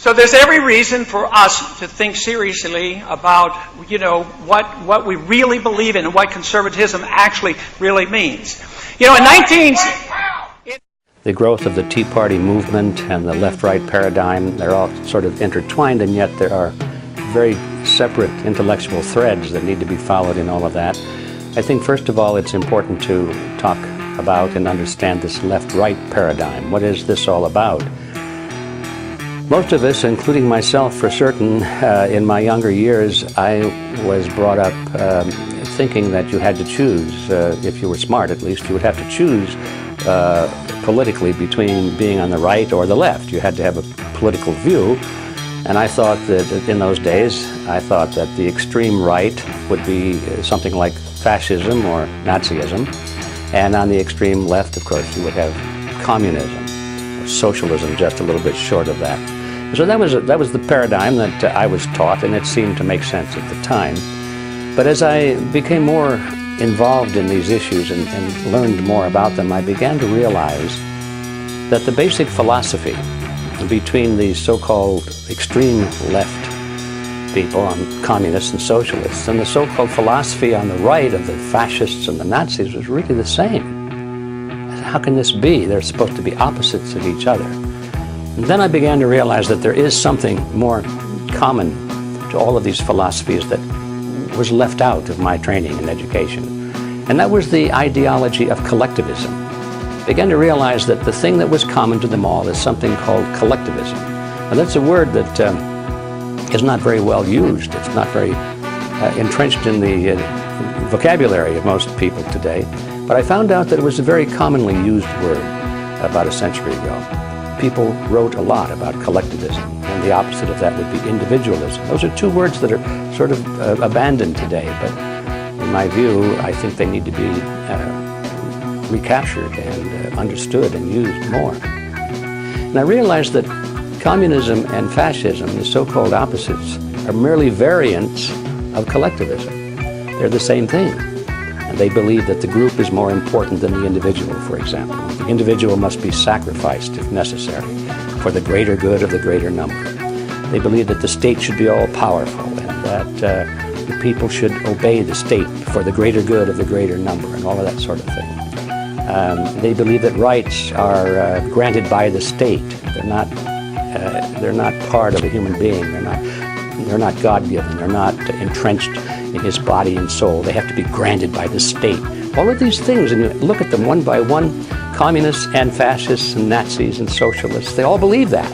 So there's every reason for us to think seriously about, what we really believe in and what conservatism actually really means. The growth of the Tea Party movement and the left-right paradigm, they're all sort of intertwined, and yet there are very separate intellectual threads that need to be followed in all of that. I think, first of all, it's important to talk about and understand this left-right paradigm. What is this all about? Most of us, including myself for certain, in my younger years, I was brought up thinking that you had to choose, if you were smart at least, you would have to choose politically between being on the right or the left. You had to have a political view, and I thought that in those days, I thought that the extreme right would be something like fascism or Nazism, and on the extreme left, of course, you would have communism, or socialism, just a little bit short of that. So that was the paradigm that I was taught, and it seemed to make sense at the time. But as I became more involved in these issues and learned more about them, I began to realize that the basic philosophy between the so-called extreme left people, communists and socialists, and the so-called philosophy on the right of the fascists and the Nazis was really the same. How can this be? They're supposed to be opposites of each other. And then I began to realize that there is something more common to all of these philosophies that was left out of my training and education. And that was the ideology of collectivism. I began to realize that the thing that was common to them all is something called collectivism. And that's a word that is not very well used. It's not very entrenched in the vocabulary of most people today. But I found out that it was a very commonly used word about a century ago. People wrote a lot about collectivism, and the opposite of that would be individualism. Those are two words that are sort of abandoned today, but in my view, I think they need to be recaptured and understood and used more. And I realized that communism and fascism, the so-called opposites, are merely variants of collectivism. They're the same thing. And they believe that the group is more important than the individual, for example. The individual must be sacrificed, if necessary, for the greater good of the greater number. They believe that the state should be all-powerful and that the people should obey the state for the greater good of the greater number and all of that sort of thing. They believe that rights are granted by the state. They're not part of a human being. They're not God-given. They're not entrenched in his body and soul. They have to be granted by the state. All of these things, and you look at them one by one, communists and fascists and Nazis and socialists, they all believe that.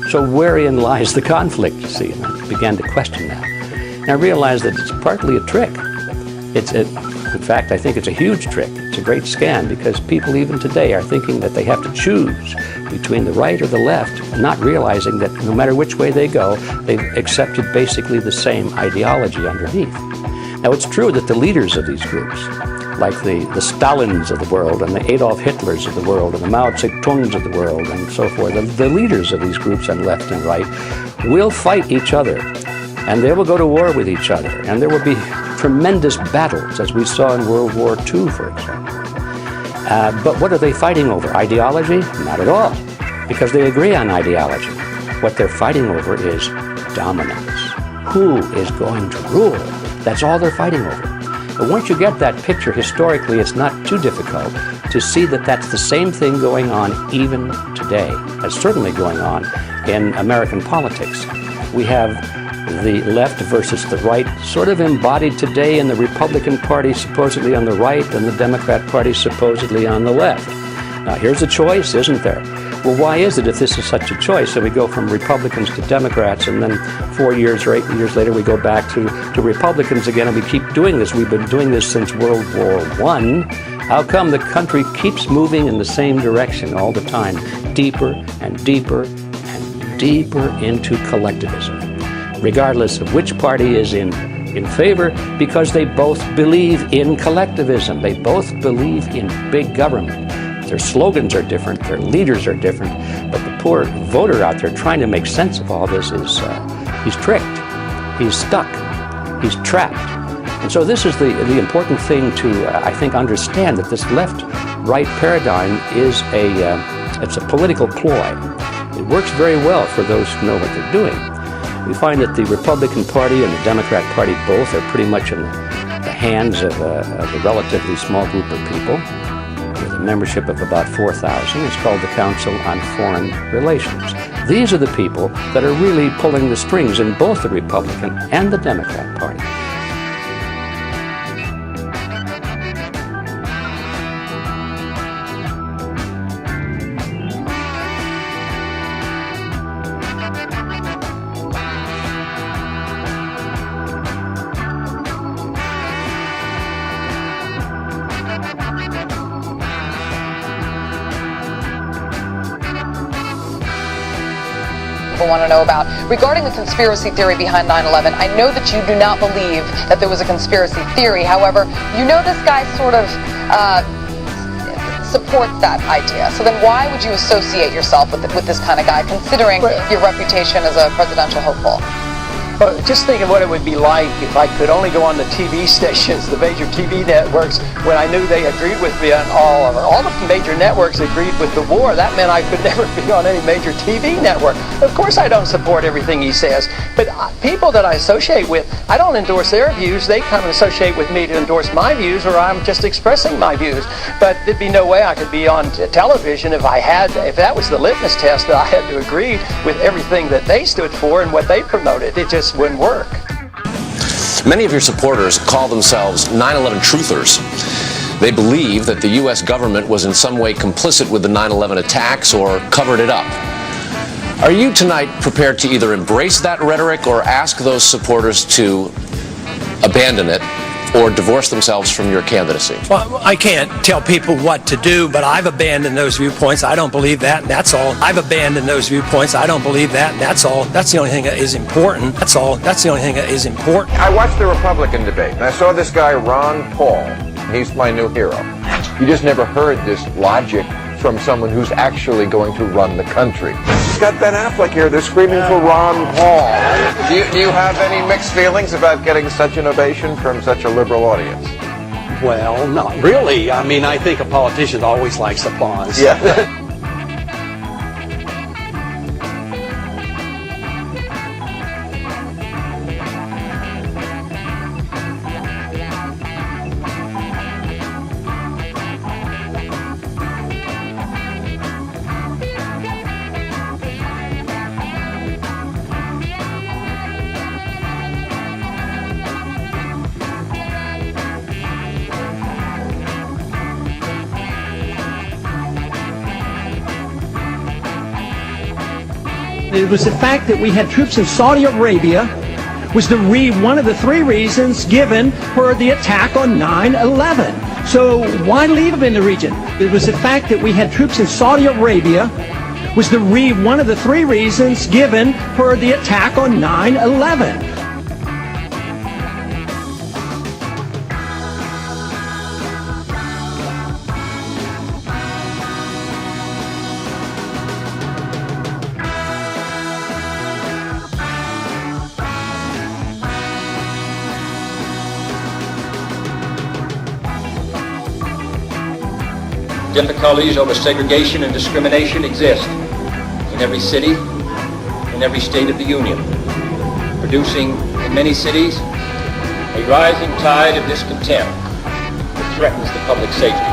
So wherein lies the conflict, you see? And I began to question that. And I realized that it's partly a trick. In fact, I think it's a huge trick. It's a great scam, because people even today are thinking that they have to choose between the right or the left, not realizing that no matter which way they go, they've accepted basically the same ideology underneath. Now, it's true that the leaders of these groups, like the Stalins of the world and the Adolf Hitlers of the world and the Mao Zedongs of the world and so forth, the leaders of these groups on left and right will fight each other, and they will go to war with each other, and there will be tremendous battles, as we saw in World War II, for example. But what are they fighting over? Ideology? Not at all, because they agree on ideology. What they're fighting over is dominance. Who is going to rule? That's all they're fighting over. But once you get that picture historically, it's not too difficult to see that that's the same thing going on even today. That's certainly going on in American politics. We have the left versus the right sort of embodied today in the Republican Party supposedly on the right and the Democrat Party supposedly on the left. Now here's a choice, isn't there? Well, why is it, if this is such a choice, that we go from Republicans to Democrats, and then 4 years or 8 years later we go back to Republicans again, and we keep doing this? We've been doing this since World War I. How come the country keeps moving in the same direction all the time, deeper and deeper and deeper into collectivism, regardless of which party is in favor, because they both believe in collectivism. They both believe in big government. Their slogans are different, their leaders are different, but the poor voter out there trying to make sense of all this is, he's tricked, he's stuck, he's trapped. And so this is the important thing to, I think, understand, that this left-right paradigm is it's a political ploy. It works very well for those who know what they're doing. We find that the Republican Party and the Democrat Party both are pretty much in the hands of a relatively small group of people with a membership of about 4,000. It's called the Council on Foreign Relations. These are the people that are really pulling the strings in both the Republican and the Democrat Party. People want to know about. Regarding the conspiracy theory behind 9/11, I know that you do not believe that there was a conspiracy theory. However, you know this guy sort of supports that idea. So then why would you associate yourself with this kind of guy, considering your reputation as a presidential hopeful? Well, just thinking what it would be like if I could only go on the TV stations, the major TV networks, when I knew they agreed with me on all the major networks agreed with the war. That meant I could never be on any major TV network. Of course I don't support everything he says, but people that I associate with, I don't endorse their views. They come and associate with me to endorse my views, or I'm just expressing my views. But there'd be no way I could be on television if that was the litmus test, that I had to agree with everything that they stood for and what they promoted. It just wouldn't work. Many of your supporters call themselves 9/11 truthers. They believe that the U.S. government was in some way complicit with the 9/11 attacks or covered it up. Are you tonight prepared to either embrace that rhetoric or ask those supporters to abandon it or divorce themselves from your candidacy? Well, I can't tell people what to do, but I've abandoned those viewpoints. I don't believe that, and that's all. I've abandoned those viewpoints. I don't believe that, and that's all. That's the only thing that is important. That's all. That's the only thing that is important. I watched the Republican debate, and I saw this guy, Ron Paul. He's my new hero. You just never heard this logic from someone who's actually going to run the country. He's got Ben Affleck here. They're screaming for Ron Paul. Do you have any mixed feelings about getting such an ovation from such a liberal audience? Well, not really. I mean, I think a politician always likes applause. Yeah. It was the fact that we had troops in Saudi Arabia was one of the three reasons given for the attack on 9/11. So why leave them in the region? It was the fact that we had troops in Saudi Arabia was one of the three reasons given for the attack on 9/11. Difficulties over segregation and discrimination exist in every city, in every state of the Union, producing in many cities a rising tide of discontent that threatens the public safety.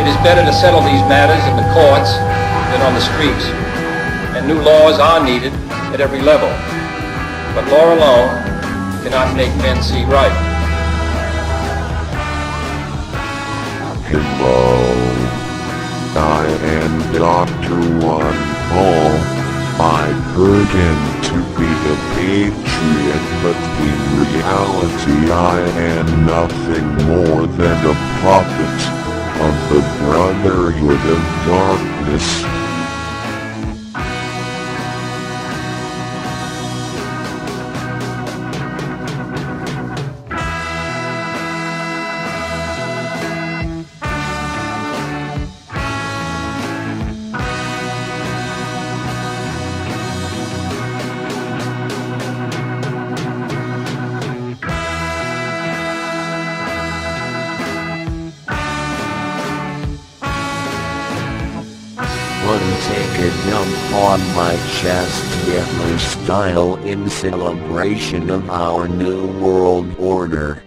It is better to settle these matters in the courts than on the streets, and new laws are needed at every level. But law alone cannot make men see right. Hello. I am Dr. RonPaul. I pretend to be a patriot, but in reality I am nothing more than a puppet of the Brotherhood of Darkness. What upon my chest Hitler style in celebration of our new world order.